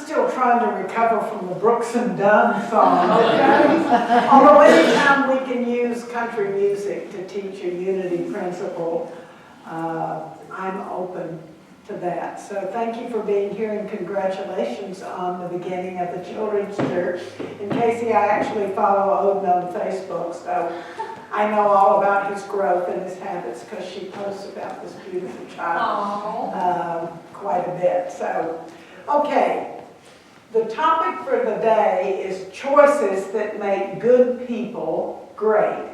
still trying to recover from the Brooks and Dunn song. Although anytime we can use country music to teach a unity principle, I'm open to that. So thank you for being here, and congratulations on the beginning of the Children's Church. And Casey, I actually follow Odin on Facebook, so I know all about his growth and his habits because she posts about this beautiful child quite a bit. So, okay, the topic for the day is choices that make good people great.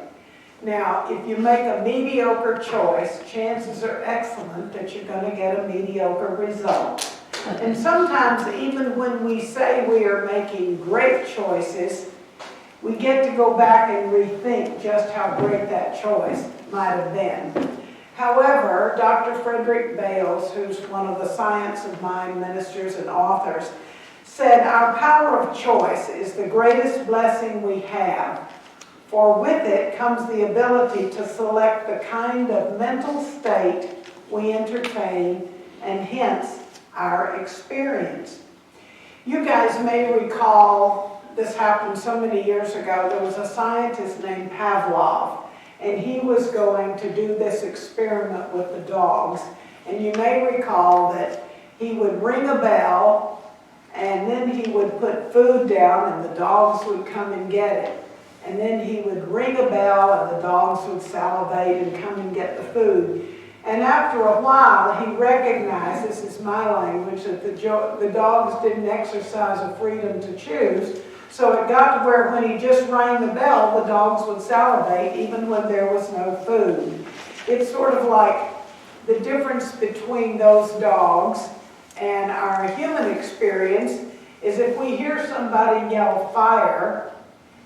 Now, if you make a mediocre choice, chances are excellent that you're going to get a mediocre result. And sometimes, even when we say we are making great choices, we get to go back and rethink just how great that choice might have been. However, Dr. Frederick Bales, who's one of the Science of Mind ministers and authors, said, "Our power of choice is the greatest blessing we have. For with it comes the ability to select the kind of mental state we entertain and hence our experience." You guys may recall, this happened so many years ago, there was a scientist named Pavlov, and he was going to do this experiment with the dogs. And you may recall that he would ring a bell, and then he would put food down, and the dogs would come and get it. And then he would ring a bell, and the dogs would salivate and come and get the food. And after a while, he recognized, this is my language, that the dogs didn't exercise a freedom to choose. So it got to where when he just rang the bell, the dogs would salivate even when there was no food. It's sort of like the difference between those dogs and our human experience is if we hear somebody yell fire,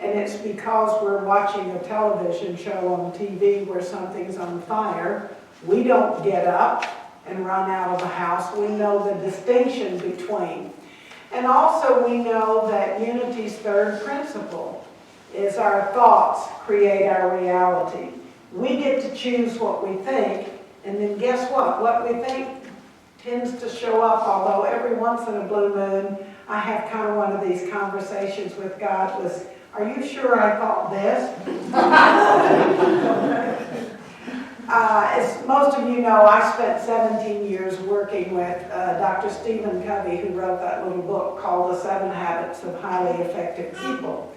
and it's because we're watching a television show on TV where something's on fire, we don't get up and run out of the house. We know the distinction between. And also we know that unity's third principle is our thoughts create our reality. We get to choose what we think, and then guess what? What we think tends to show up, although every once in a blue moon I have kind of one of these conversations with God was, "Are you sure I thought this?" As most of you know, I spent 17 years working with Dr. Stephen Covey, who wrote that little book called The 7 Habits of Highly Effective People.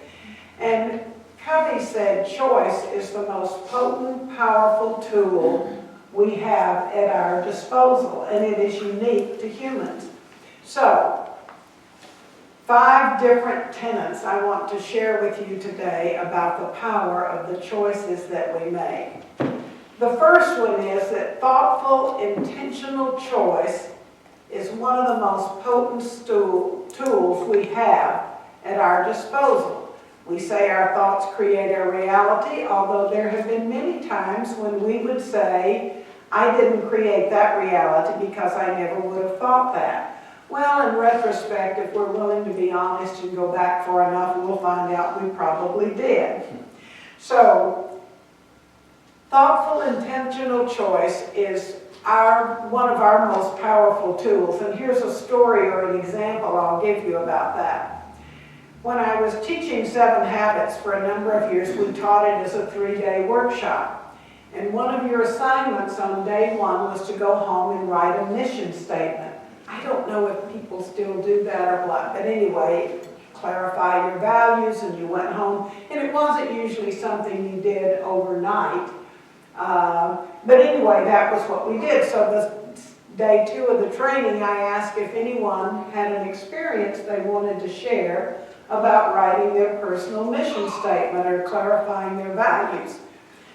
And Covey said choice is the most potent, powerful tool we have at our disposal, and it is unique to humans. So, 5 different tenets I want to share with you today about the power of the choices that we make. The first one is that thoughtful, intentional choice is one of the most potent tools we have at our disposal. We say our thoughts create our reality, although there have been many times when we would say, "I didn't create that reality because I never would have thought that." Well, in retrospect, if we're willing to be honest and go back far enough, we'll find out we probably did. So, thoughtful, intentional choice is one of our most powerful tools. And here's a story or an example I'll give you about that. When I was teaching 7 Habits for a number of years, we taught it as a 3-day workshop. And one of your assignments on day 1 was to go home and write a mission statement. I don't know if people still do that or what, but anyway, clarify your values, and you went home. And it wasn't usually something you did overnight. But anyway, that was what we did. So the day 2 of the training, I asked if anyone had an experience they wanted to share about writing their personal mission statement or clarifying their values.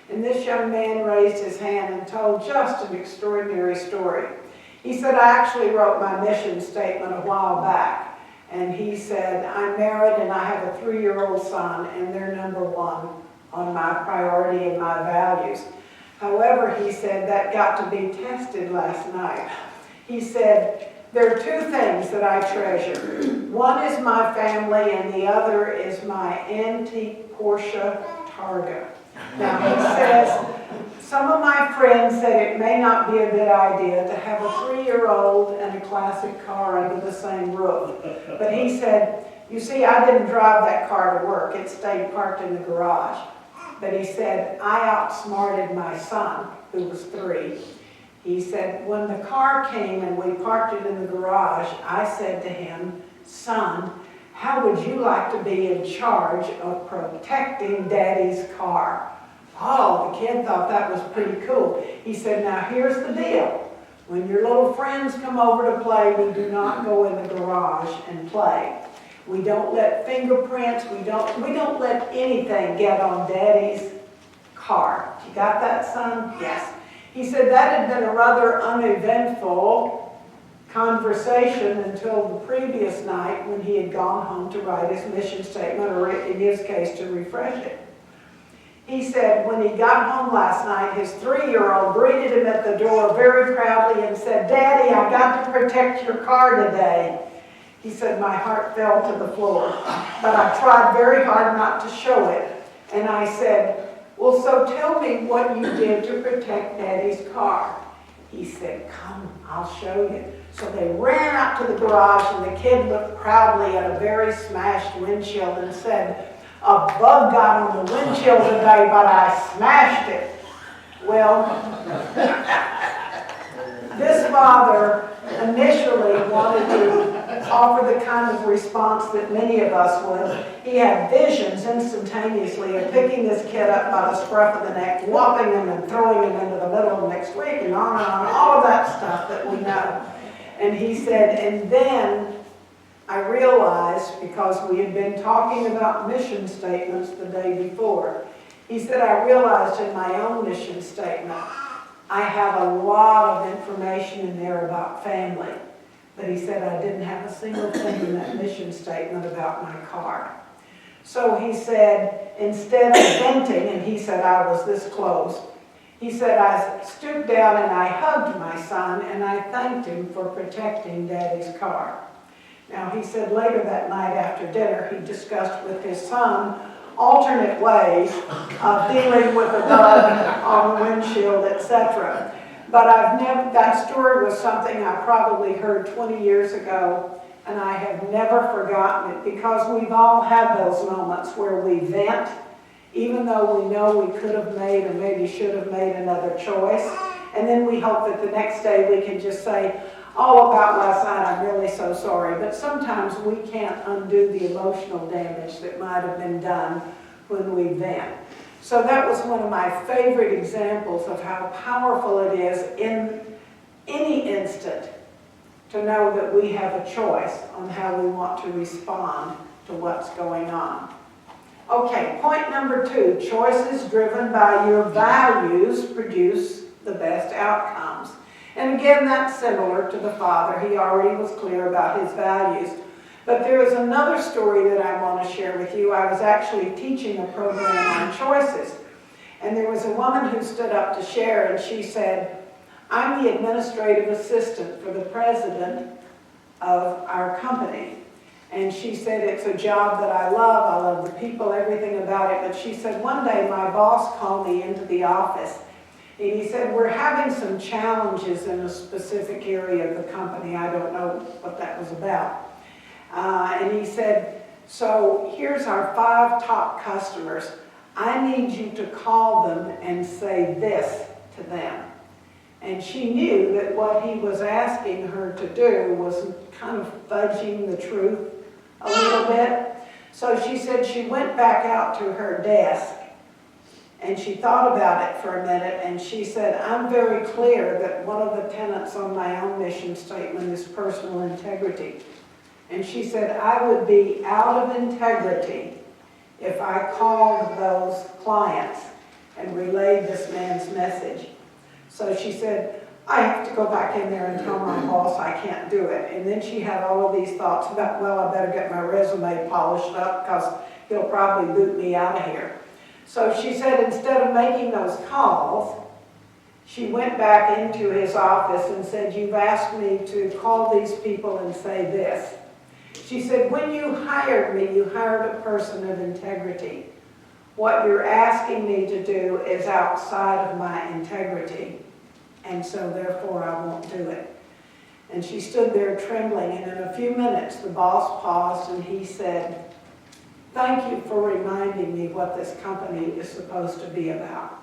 And this young man raised his hand and told just an extraordinary story. He said, "I actually wrote my mission statement a while back." And he said, "I'm married and I have a 3-year-old son, and they're number 1 on my priority and my values. However," he said, "that got to be tested last night." He said, "There are 2 things that I treasure. One is my family, and the other is my antique Porsche Targa." Now he says, Some of my friends said it may not be a good idea to have a 3-year-old and a classic car under the same roof. But he said, you see, I didn't drive that car to work. It stayed parked in the garage. But he said, I outsmarted my son, who was 3. He said, when the car came and we parked it in the garage, I said to him, son, how would you like to be in charge of protecting Daddy's car? Oh, the kid thought that was pretty cool. He said, now here's the deal. When your little friends come over to play, we do not go in the garage and play. We don't let fingerprints, we don't let anything get on Daddy's car. You got that, son? Yes. He said that had been a rather uneventful conversation until the previous night when he had gone home to write his mission statement, or in his case, to refresh it. He said when he got home last night, his 3-year-old greeted him at the door very proudly and said, Daddy, I got to protect your car today. He said, my heart fell to the floor, but I tried very hard not to show it. And I said, well, so tell me what you did to protect Daddy's car. He said, come, I'll show you. So they ran out to the garage, and the kid looked proudly at a very smashed windshield and said, a bug got on the windshield today, but I smashed it. Well, this father initially wanted to offer the kind of response that many of us would. He had visions instantaneously of picking this kid up by the scruff of the neck, whopping him and throwing him into the middle of next week, and on, all of that stuff that we know. And he said, and then I realized, because we had been talking about mission statements the day before, he said, I realized in my own mission statement, I have a lot of information in there about family. But he said, I didn't have a single thing in that mission statement about my car. So he said, instead of venting, and he said I was this close, he said, I stooped down and I hugged my son and I thanked him for protecting Daddy's car. Now, he said later that night after dinner, he discussed with his son alternate ways of dealing with a bug on the windshield, etc. But that story was something I probably heard 20 years ago, and I have never forgotten it, because we've all had those moments where we vent, even though we know we could have made or maybe should have made another choice. And then we hope that the next day we can just say, oh, about last night, I'm really so sorry. But sometimes we can't undo the emotional damage that might have been done when we vent. So that was one of my favorite examples of how powerful it is in any instant to know that we have a choice on how we want to respond to what's going on. Okay, point number 2, choices driven by your values produce the best outcomes. And again, that's similar to the father. He already was clear about his values. But there is another story that I want to share with you. I was actually teaching a program on choices. And there was a woman who stood up to share, and she said, I'm the administrative assistant for the president of our company. And she said, it's a job that I love the people, everything about it. But she said, one day my boss called me into the office, and he said, we're having some challenges in a specific area of the company. I don't know what that was about. And he said, so here's our 5 top customers. I need you to call them and say this to them. And she knew that what he was asking her to do was kind of fudging the truth a little bit. So she said she went back out to her desk and she thought about it for a minute, and she said, I'm very clear that one of the tenets on my own mission statement is personal integrity. And she said, I would be out of integrity if I called those clients and relayed this man's message. So she said, I have to go back in there and tell my boss I can't do it. And then she had all of these thoughts about, well, I better get my resume polished up because he'll probably boot me out of here. So she said, instead of making those calls, she went back into his office and said, you've asked me to call these people and say this. She said, when you hired me, you hired a person of integrity. What you're asking me to do is outside of my integrity, and so therefore I won't do it. And she stood there trembling, and in a few minutes the boss paused and he said, "Thank you for reminding me what this company is supposed to be about.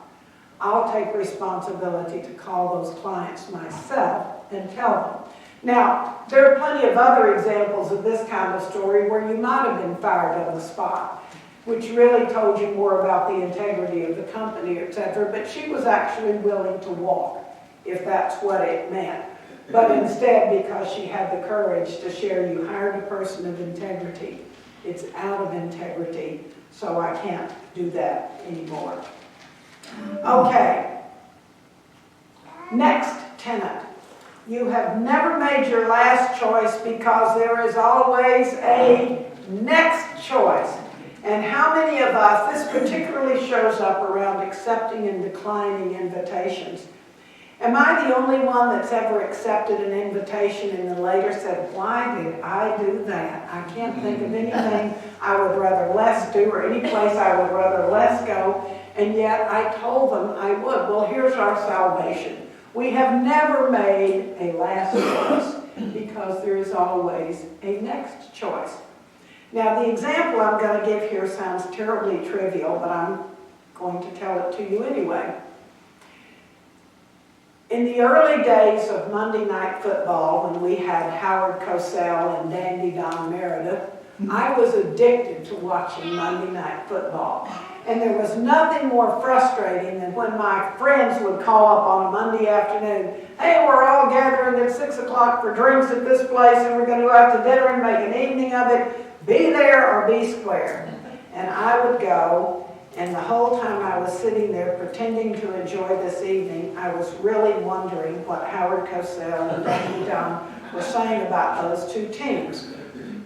I'll take responsibility to call those clients myself and tell them." Now, there are plenty of other examples of this kind of story where you might have been fired on the spot, which really told you more about the integrity of the company, etc. But she was actually willing to walk, if that's what it meant. But instead, because she had the courage to share, "You hired a person of integrity. It's out of integrity, so I can't do that anymore." Okay. Next tenet. You have never made your last choice because there is always a next choice. And how many of us, this particularly shows up around accepting and declining invitations. Am I the only one that's ever accepted an invitation and then later said, "Why did I do that? I can't think of anything I would rather less do or any place I would rather less go, and yet I told them I would." Well, here's our salvation. We have never made a last choice because there is always a next choice. Now, the example I'm going to give here sounds terribly trivial, but I'm going to tell it to you anyway. In the early days of Monday Night Football, when we had Howard Cosell and Dandy Don Meredith, I was addicted to watching Monday Night Football. And there was nothing more frustrating than when my friends would call up on a Monday afternoon, "Hey, we're all gathering at 6 o'clock for drinks at this place, and we're going to go out to dinner and make an evening of it. Be there or be square." And I would go, and the whole time I was sitting there pretending to enjoy this evening, I was really wondering what Howard Cosell and Dandy Don were saying about those two teams.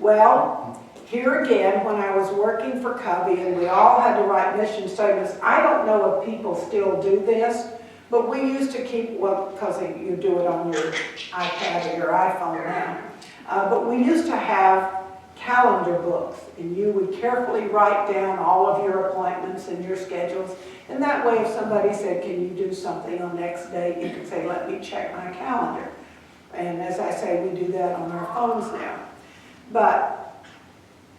Well, here again, when I was working for Covey and we all had to write mission statements, I don't know if people still do this, but we used to keep, well, because you do it on your iPad or your iPhone now, but we used to have calendar books, and you would carefully write down all of your appointments and your schedules, and that way if somebody said, "Can you do something on next date?" you could say, "Let me check my calendar." And as I say, we do that on our phones now. But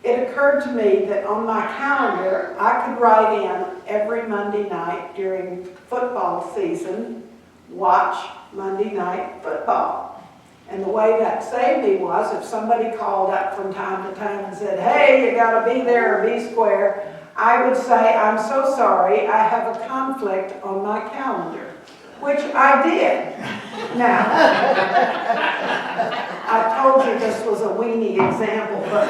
it occurred to me that on my calendar, I could write in every Monday night during football season, watch Monday Night Football. And the way that saved me was if somebody called up from time to time and said, "Hey, you got to be there or be square," I would say, "I'm so sorry, I have a conflict on my calendar," which I did. Now, I told you this was a weenie example, but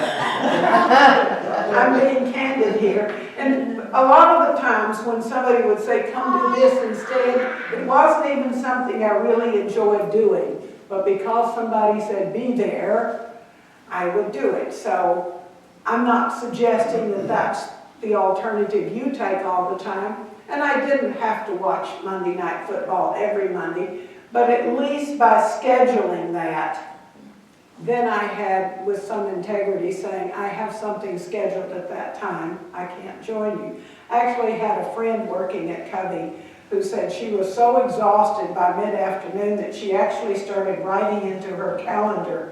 I'm being candid here. And a lot of the times when somebody would say, "Come do this instead," it wasn't even something I really enjoyed doing. But because somebody said, "Be there," I would do it. So I'm not suggesting that that's the alternative you take all the time. And I didn't have to watch Monday Night Football every Monday, but at least by scheduling that, then I had, with some integrity, saying, "I have something scheduled at that time, I can't join you." I actually had a friend working at Covey who said she was so exhausted by mid-afternoon that she actually started writing into her calendar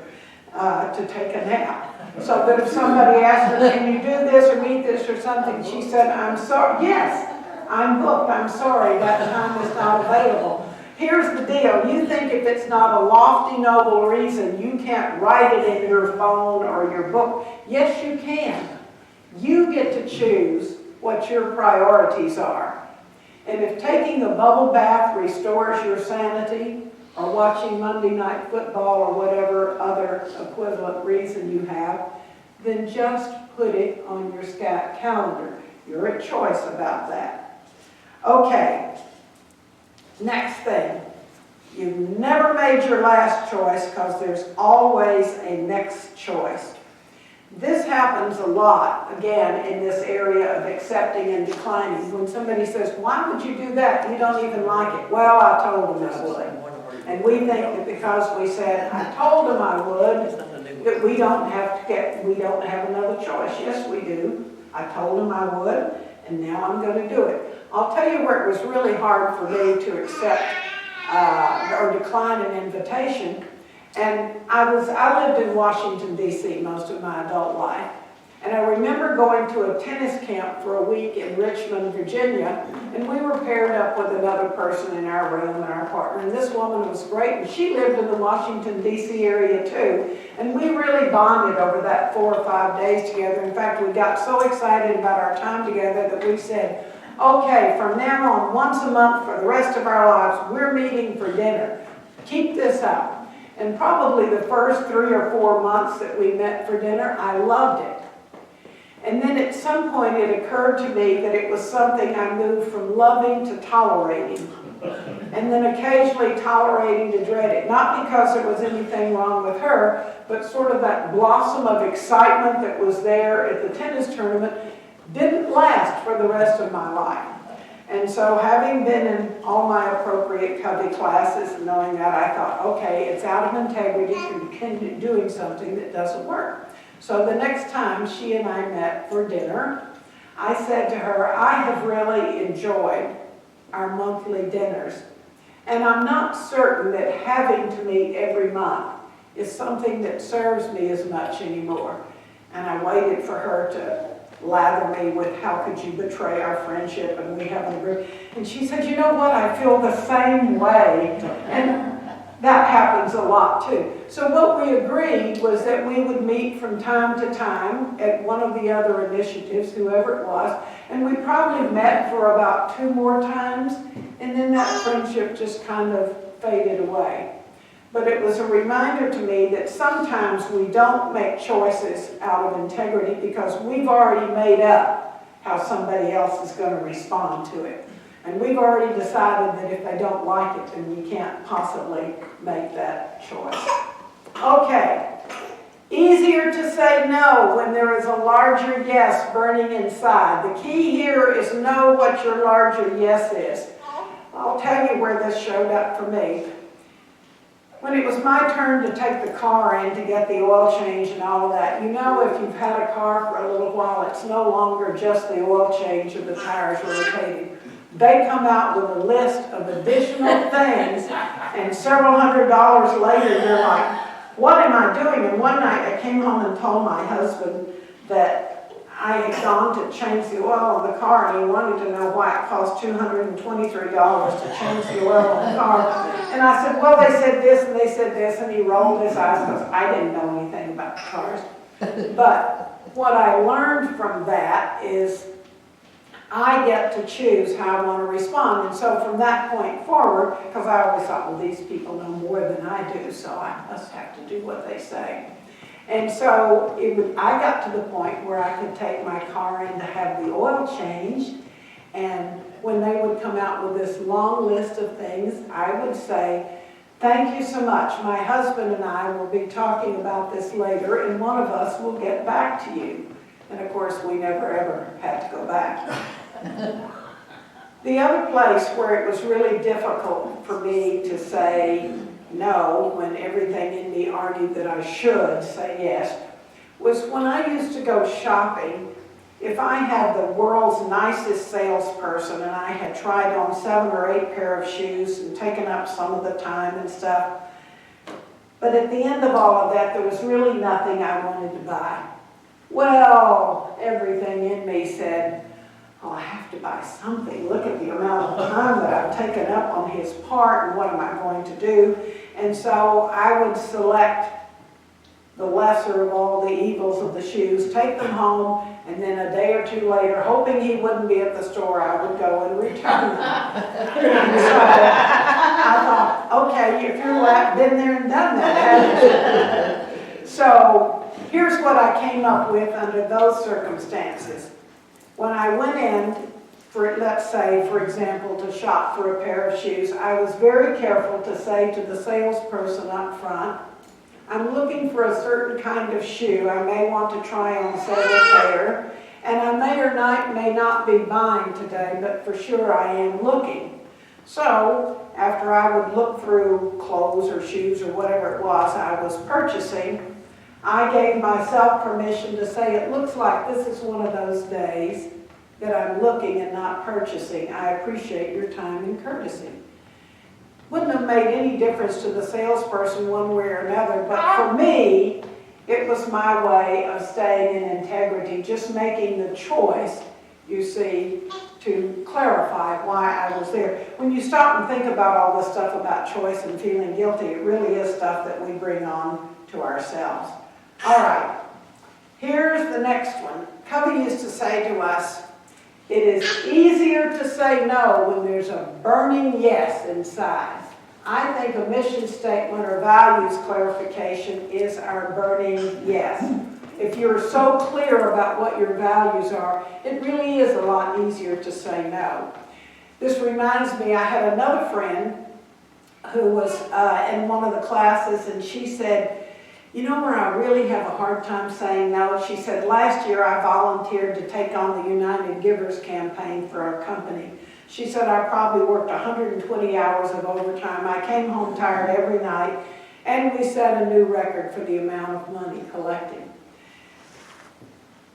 to take a nap. So that if somebody asked her, "Can you do this or meet this or something?" she said, "I'm sorry, yes, I'm booked, I'm sorry, that time is not available." Here's the deal. You think if it's not a lofty, noble reason, you can't write it in your phone or your book. Yes, you can. You get to choose what your priorities are. And if taking a bubble bath restores your sanity, or watching Monday Night Football or whatever other equivalent reason you have, then just put it on your calendar. You're at choice about that. Okay. Next thing, you've never made your last choice because there's always a next choice. This happens a lot, again, in this area of accepting and declining. When somebody says, "Why would you do that? You don't even like it." Well, I told them I would. And we think that because we said, "I told them I would," that we don't have another choice. Yes, we do. I told them I would. and now I'm going to do it. I'll tell you where it was really hard for me to accept or decline an invitation. And I lived in Washington, D.C. most of my adult life. And I remember going to a tennis camp for a week in Richmond, Virginia, and we were paired up with another person in our room and our partner. And this woman was great, and she lived in the Washington, D.C. area too. And we really bonded over that 4 or 5 days together. In fact, we got so excited about our time together that we said, okay, from now on, once a month for the rest of our lives, we're meeting for dinner. Keep this up. And probably the first 3 or 4 months that we met for dinner, I loved it. And then at some point it occurred to me that it was something I moved from loving to tolerating. And then occasionally tolerating to dread it. Not because there was anything wrong with her, but sort of that blossom of excitement that was there at the tennis tournament didn't last for the rest of my life. And so having been in all my appropriate Covey classes and knowing that, I thought, okay, it's out of integrity and doing something that doesn't work. So the next time she and I met for dinner, I said to her, I have really enjoyed our monthly dinners. And I'm not certain that having to meet every month is something that serves me as much anymore. And I waited for her to lather me with how could you betray our friendship and we haven't agreed. And she said, you know what, I feel the same way. And that happens a lot too. So what we agreed was that we would meet from time to time at one of the other initiatives, whoever it was, and we probably met for about 2 more times, and then that friendship just kind of faded away. But it was a reminder to me that sometimes we don't make choices out of integrity because we've already made up how somebody else is going to respond to it. And we've already decided that if they don't like it, then we can't possibly make that choice. Okay. Easier to say no when there is a larger yes burning inside. The key here is know what your larger yes is. I'll tell you where this showed up for me. When it was my turn to take the car in to get the oil change and all of that, you know if you've had a car for a little while, it's no longer just the oil change or the tires rotating. They come out with a list of additional things, and several $100s later, you're like, what am I doing? And one night I came home and told my husband that I had gone to change the oil in the car, and he wanted to know why it cost $223 to change the oil in the car. And I said, well, they said this and they said this, and he rolled his eyes because I didn't know anything about cars. But what I learned from that is I get to choose how I want to respond. And so from that point forward, because I always thought, well, these people know more than I do, so I must have to do what they say. And so I got to the point where I could take my car in to have the oil changed, and when they would come out with this long list of things, I would say, thank you so much. My husband and I will be talking about this later, and one of us will get back to you. And of course, we never ever had to go back. The other place where it was really difficult for me to say no when everything in me argued that I should say yes was when I used to go shopping. If I had the world's nicest salesperson and I had tried on 7 or 8 pair of shoes and taken up some of the time and stuff, but at the end of all of that, there was really nothing I wanted to buy. Well, everything in me said, oh, I have to buy something. Look at the amount of time that I've taken up on his part, and what am I going to do? And so I would select the lesser of all the evils of the shoes, take them home, and then a day or 2 later, hoping he wouldn't be at the store, I would go and return them. And so I thought, okay, if you're been there and done that, haven't you? So here's what I came up with under those circumstances. When I went in, let's say, for example, to shop for a pair of shoes, I was very careful to say to the salesperson up front, I'm looking for a certain kind of shoe. I may want to try on several pair, and I may or may not be buying today, but for sure I am looking. So after I would look through clothes or shoes or whatever it was I was purchasing, I gave myself permission to say, it looks like this is one of those days that I'm looking and not purchasing. I appreciate your time and courtesy. Wouldn't have made any difference to the salesperson one way or another, but for me, it was my way of staying in integrity, just making the choice, you see, to clarify why I was there. When you stop and think about all this stuff about choice and feeling guilty, it really is stuff that we bring on to ourselves. All right, here's the next one. Covey used to say to us, it is easier to say no when there's a burning yes inside. I think a mission statement or values clarification is our burning yes. If you're so clear about what your values are, it really is a lot easier to say no. This reminds me, I had another friend who was in one of the classes, and she said, you know where I really have a hard time saying no? She said, last year I volunteered to take on the United Givers campaign for our company. She said, I probably worked 120 hours of overtime. I came home tired every night, and we set a new record for the amount of money collected.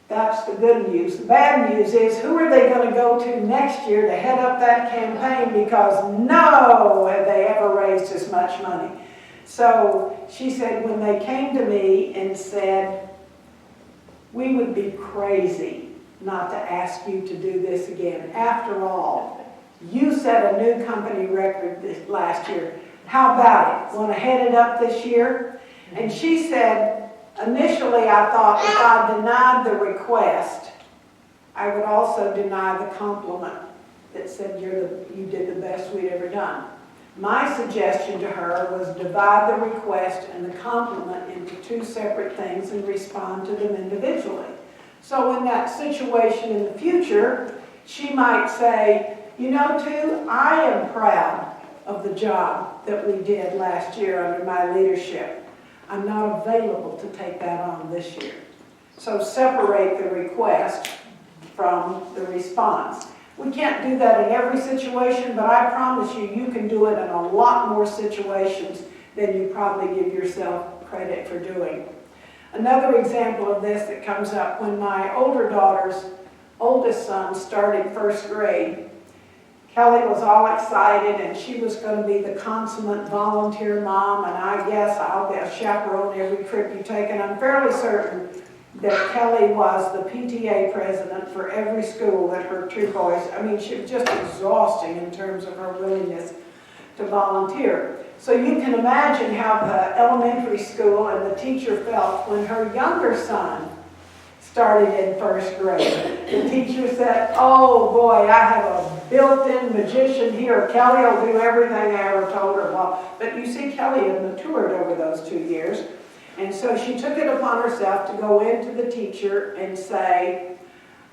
That's the good news. The bad news is, who are they going to go to next year to head up that campaign? Because no, have they ever raised as much money. So she said, when they came to me and said, we would be crazy not to ask you to do this again. After all, you set a new company record this last year. How about it? Want to head it up this year? And she said, initially I thought if I denied the request, I would also deny the compliment that said you did the best we'd ever done. My suggestion to her was divide the request and the compliment into two separate things and respond to them individually. So in that situation in the future, she might say, you know, too, I am proud of the job that we did last year under my leadership. I'm not available to take that on this year. So separate the request from the response. We can't do that in every situation, but I promise you, you can do it in a lot more situations than you probably give yourself credit for doing. Another example of this that comes up, when my older daughter's oldest son started first grade, Kelly was all excited, and she was going to be the consummate volunteer mom, and I guess I'll be a chaperone every trip you take, and I'm fairly certain that Kelly was the PTA president for every school that her two boys, I mean, she was just exhausting in terms of her willingness to volunteer. So you can imagine how the elementary school and the teacher felt when her younger son started in first grade. The teacher said, oh boy, I have a built-in magician here. Kelly will do everything I ever told her. Well, but you see, Kelly had matured over those 2 years. And so she took it upon herself to go into the teacher and say,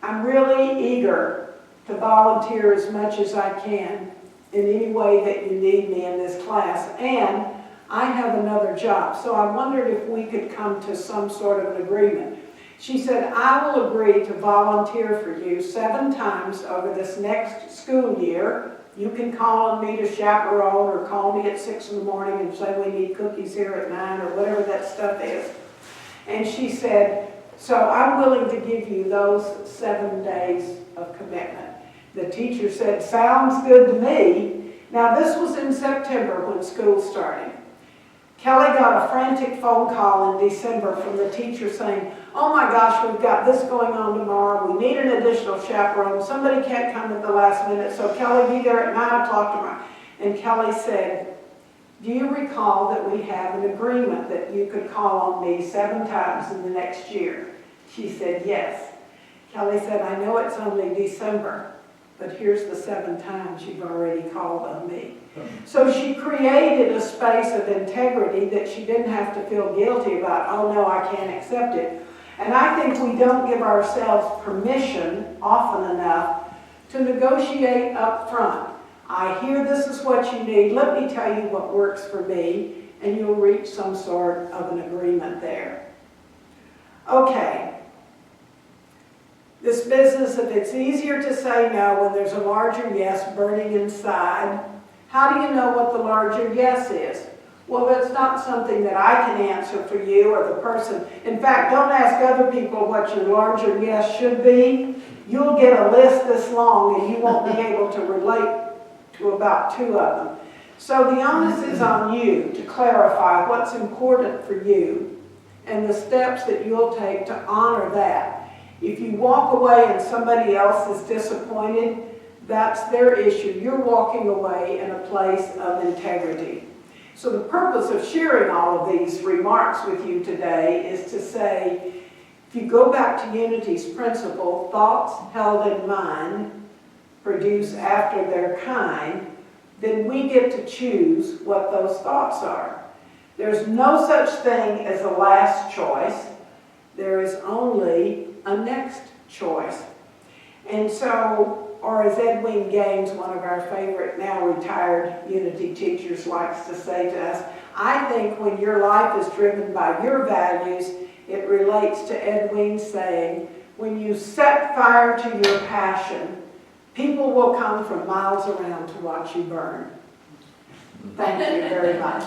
I'm really eager to volunteer as much as I can in any way that you need me in this class. And I have another job. So I wondered if we could come to some sort of an agreement. She said, I will agree to volunteer for you 7 times over this next school year. You can call on me to chaperone or call me at 6 in the morning and say we need cookies here at 9 or whatever that stuff is. And she said, so I'm willing to give you those 7 days of commitment. The teacher said, sounds good to me. Now this was in September when school started. Kelly got a frantic phone call in December from the teacher saying, oh my gosh, we've got this going on tomorrow. We need an additional chaperone. Somebody can't come at the last minute, so Kelly, be there at 9 o'clock tomorrow. And Kelly said, do you recall that we have an agreement that you could call on me 7 times in the next year? She said, yes. Kelly said, I know it's only December, but here's the 7 times you've already called on me. So she created a space of integrity that she didn't have to feel guilty about, oh no, I can't accept it. And I think we don't give ourselves permission often enough to negotiate up front. I hear this is what you need, let me tell you what works for me, and you'll reach some sort of an agreement there. Okay. This business, if it's easier to say no when there's a larger yes burning inside, how do you know what the larger yes is? Well, that's not something that I can answer for you or the person. In fact, don't ask other people what your larger yes should be. You'll get a list this long and you won't be able to relate to about 2 of them. So the onus is on you to clarify what's important for you and the steps that you'll take to honor that. If you walk away and somebody else is disappointed, that's their issue. You're walking away in a place of integrity. So the purpose of sharing all of these remarks with you today is to say, if you go back to Unity's principle, thoughts held in mind produce after their kind, then we get to choose what those thoughts are. There's no such thing as a last choice. There is only a next choice. And so, or as Edwin Gaines, one of our favorite now retired Unity teachers, likes to say to us, I think when your life is driven by your values, it relates to Edwin saying, when you set fire to your passion, people will come from miles around to watch you burn. Thank you very much.